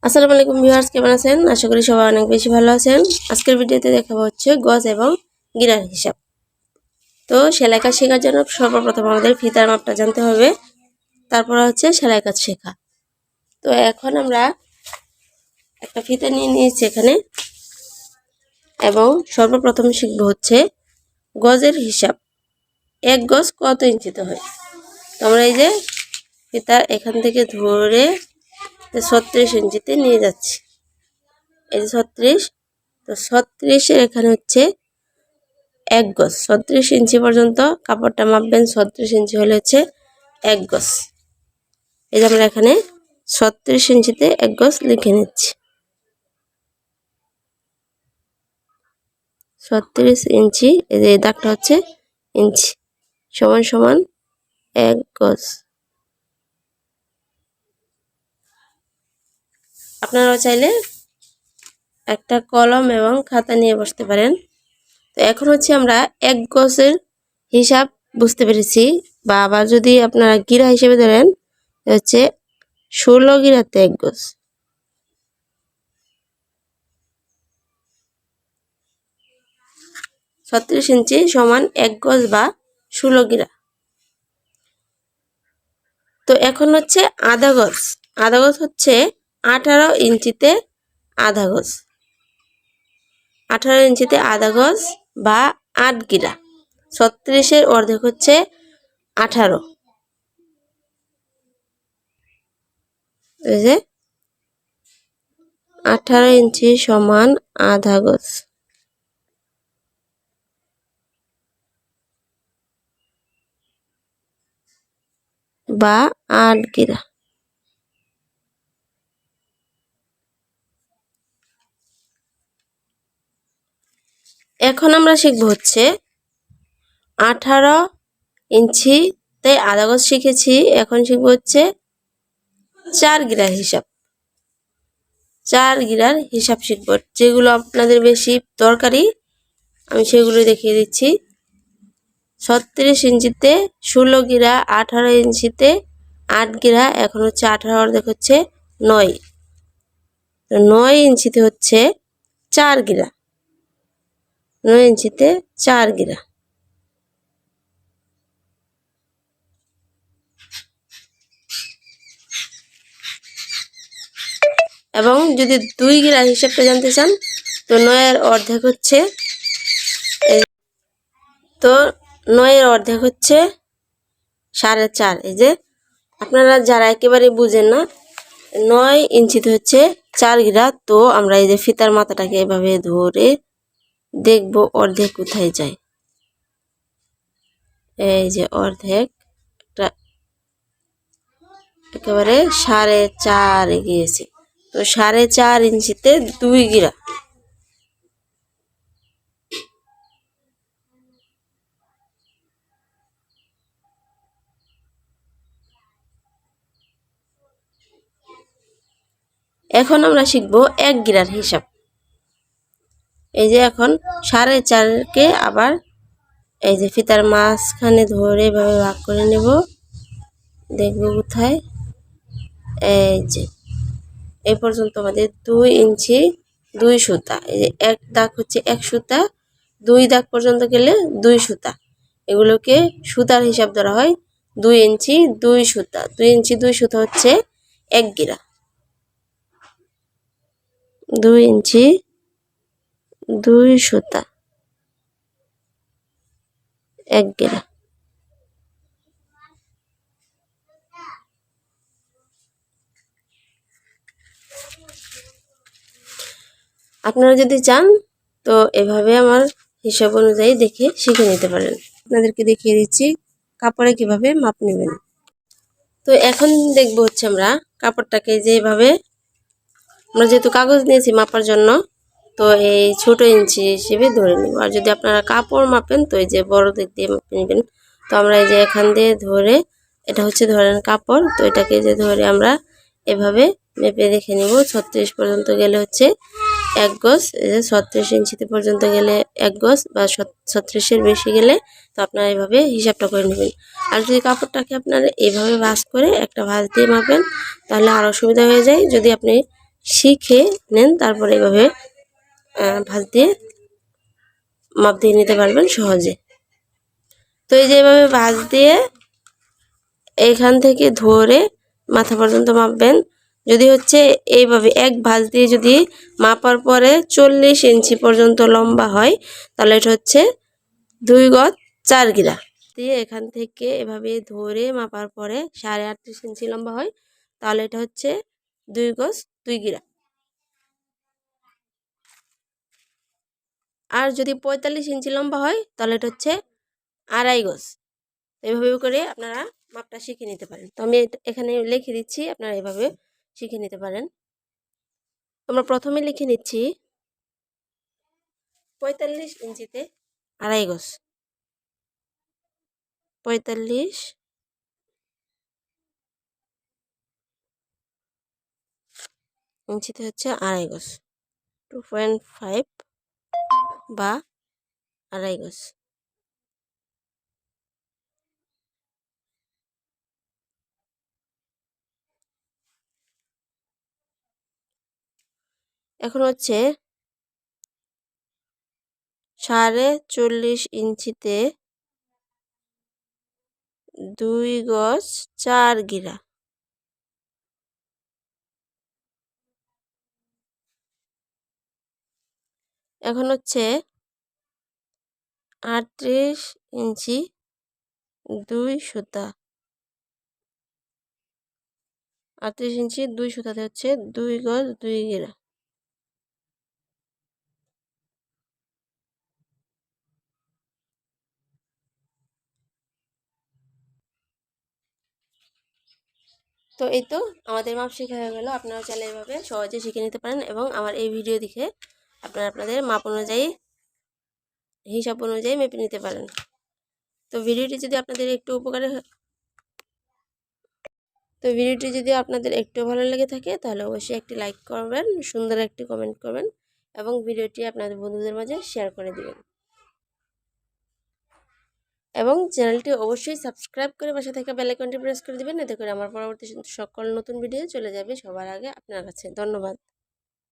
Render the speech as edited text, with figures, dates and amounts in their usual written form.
আসসালামু আলাইকুম ভিউয়ার্স, কেমন আছেন? আশা করি সবাই অনেক বেশি ভালো আছেন। আজকের ভিডিওতে দেখাবো হচ্ছে গজ এবং গিরার হিসাব। তো সেলাই কাজ শেখার জন্য সর্বপ্রথম আমাদের ফিতার মাপটা জানতে হবে, তারপর হচ্ছে সেলাই কাজ শেখা। তো এখন আমরা একটা ফিতা নিয়ে নিয়েছি এখানে, এবং সর্বপ্রথম শিখবো হচ্ছে গজের হিসাব। এক গজ কত ইঞ্চিতে হয়। তো আমরা এই যে ফিতা এখান থেকে ধরে 36 ইঞ্চিতে নিয়ে যাচ্ছি। এই যে 36, তো 36-এর এখানে হচ্ছে এক গজ। 36 ইঞ্চি পর্যন্ত কাপড়টা মাপবেন। 36 ইঞ্চি হলে হচ্ছে এক গজ। এই যে আমরা এখানে 36 ইঞ্চিতে এক গজ লিখে নিচ্ছি। 36 ইঞ্চি, এই যে দাগটা হচ্ছে ইঞ্চি, সমান সমান এক গজ। আপনারাও চাইলে একটা কলম এবং খাতা নিয়ে বসতে পারেন। তো এখন হচ্ছে আমরা এক গজের হিসাব বুঝতে পেরেছি, বা আবার যদি আপনারা গিরা হিসেবে ধরেন হচ্ছে 16 গিরাতে এক গজ। 36 ইঞ্চি সমান এক গজ বা 16 গিরা। তো এখন হচ্ছে আধা গজ। আধা গজ হচ্ছে 18 ইঞ্চিতে আধা গজ। 18 ইঞ্চিতে আধা গজ বা 8 গিরা। 36-এর অর্ধেক হচ্ছে 18। এই যে 18 ইঞ্চি সমান আধা গজ। বা 8 গিরা। এখন আমরা শিখবো হচ্ছে 18 ইঞ্চিতে আধা গজ শিখেছি। এখন শিখবো হচ্ছে 4 গিরার হিসাব। 4 গিরার হিসাব শিখব, যেগুলো আপনাদের বেশি দরকারি আমি সেগুলো দেখিয়ে দিচ্ছি। 36 ইঞ্চিতে 16 গিরা, 18 ইঞ্চিতে 8 গিরা, এখন হচ্ছে 18 অর্ধেক হচ্ছে 9। তো 9 ইঞ্চিতে হচ্ছে 4 গিরা। 9 ইঞ্চিতে 4 গিরা। এবং যদি 2 গিরার হিসাবটা জানতে চান, তো 9-এর অর্ধেক হচ্ছে, তো 9-এর অর্ধেক হচ্ছে 4.5। এই যে আপনারা যারা একেবারে বুঝেন না, 9 ইঞ্চিতে হচ্ছে 4 গিরা। তো আমরা এই যে ফিতার মাথাটাকে এভাবে ধরে দেখব অর্ধেক কোথায় যায়। এই যে অর্ধেক একেবারে 4.5 গিয়েছে। তো 4.5 ইঞ্চিতে 2 গিরা। এখন আমরা শিখবো 1 গিরার হিসাব। এই যে এখন 4.5-কে আবার এই যে ফিতার মাঝখানে ধরে এভাবে ভাগ করে নেব। দেখবো কোথায়, এই যে এই পর্যন্ত আমাদের 2 ইঞ্চি 2 সুতা। এই যে এক দাগ হচ্ছে 1 সুতা, 2 দাগ পর্যন্ত গেলে 2 সুতা। এগুলোকে সুতার হিসাব ধরা হয়। 2 ইঞ্চি 2 সুতা। 2 ইঞ্চি 2 সুতা হচ্ছে 1 গিরা। 2 ইঞ্চি 2 সুতা 1 গিরা। আপনারা যদি চান তো এভাবে আমার হিসাব অনুযায়ী দেখে শিখে নিতে পারেন। আপনাদেরকে দেখিয়ে দিচ্ছি কাপড়ে কিভাবে মাপ নেবেন। তো এখন দেখবো হচ্ছে আমরা কাপড়টাকে যেভাবে, আমরা যেহেতু কাগজ নিয়েছি মাপার জন্য, তো এই ছোট ইঞ্চি হিসেবে ধরে নিব। আর যদি আপনারা কাপড় মাপেন তো এই যে বড় দিক দিয়ে মাপে নেবেন। তো আমরা এই যে এখান দিয়ে ধরে, এটা হচ্ছে ধরেন কাপড়, তো এটাকে যে ধরে আমরা এভাবে মেপে দেখে নিব। 36 পর্যন্ত গেলে হচ্ছে 1 গজ। এই যে 36 ইঞ্চিতে পর্যন্ত গেলে 1 গজ, বা 36-এর বেশি গেলে তো আপনারা এইভাবে হিসাবটা করে নেবেন। আর যদি কাপড়টাকে আপনারা এইভাবে ভাঁজ করে একটা ভাঁজ দিয়ে মাপেন তাহলে আরও সুবিধা হয়ে যায়। যদি আপনি শিখে নেন, তারপরে এভাবে ভাঁজ দিয়ে মাপ দিয়ে নিতে পারবেন সহজে। তো এই যে এভাবে ভাঁজ দিয়ে এইখান থেকে ধরে মাথা পর্যন্ত মাপবেন। যদি হচ্ছে এইভাবে এক ভাঁজ দিয়ে যদি মাপার পরে 40 ইঞ্চি পর্যন্ত লম্বা হয়, তাহলে এটা হচ্ছে 2 গজ 4 গিরা দিয়ে এখান থেকে এভাবে ধরে মাপার পরে 38.5 ইঞ্চি লম্বা হয়, তাহলে এটা হচ্ছে 2 গজ 2 গিরা। আর যদি 45 ইঞ্চি লম্বা হয়, তাহলে এটা হচ্ছে 2.5 গজ। এভাবে করে আপনারা মাপটা শিখে নিতে পারেন। তো আমি এখানে লিখে দিচ্ছি, আপনারা এভাবে শিখে নিতে পারেন। আমরা প্রথমে লিখে নিচ্ছি 45 ইঞ্চিতে 2.5 গজ, 45 ইঞ্চিতে হচ্ছে 2.5 গজ, 2.5 বা 2.5 গজ। এখন হচ্ছে 40.5 ইঞ্চিতে 2 গজ 4 গিরা। এখন হচ্ছে 38 ইঞ্চি 2 সুতা, 38 ইঞ্চি 2 সুতাতে হচ্ছে 2 গজ 2 গিরা। তো এই তো আমাদের মাপ শেখা হয়ে গেল। আপনারা চাইলে এভাবে সহজে শিখে নিতে পারেন এবং আমার এই ভিডিও দেখে আপনারা আপনাদের মাপ অনুযায়ী হিসাব অনুযায়ী মেপে নিতে পারেন। তো ভিডিওটি যদি আপনাদের একটু ভালো লেগে থাকে, তাহলে অবশ্যই একটি লাইক করবেন, সুন্দর একটি কমেন্ট করবেন এবং ভিডিওটি আপনাদের বন্ধুদের মাঝে শেয়ার করে দিবেন এবং চ্যানেলটি অবশ্যই সাবস্ক্রাইব করে পাশে থাকা বেল আইকনটি প্রেস করে দিবেন। এতে করে আমার পরবর্তী সকল নতুন ভিডিও চলে যাবে সবার আগে আপনার কাছে। ধন্যবাদ।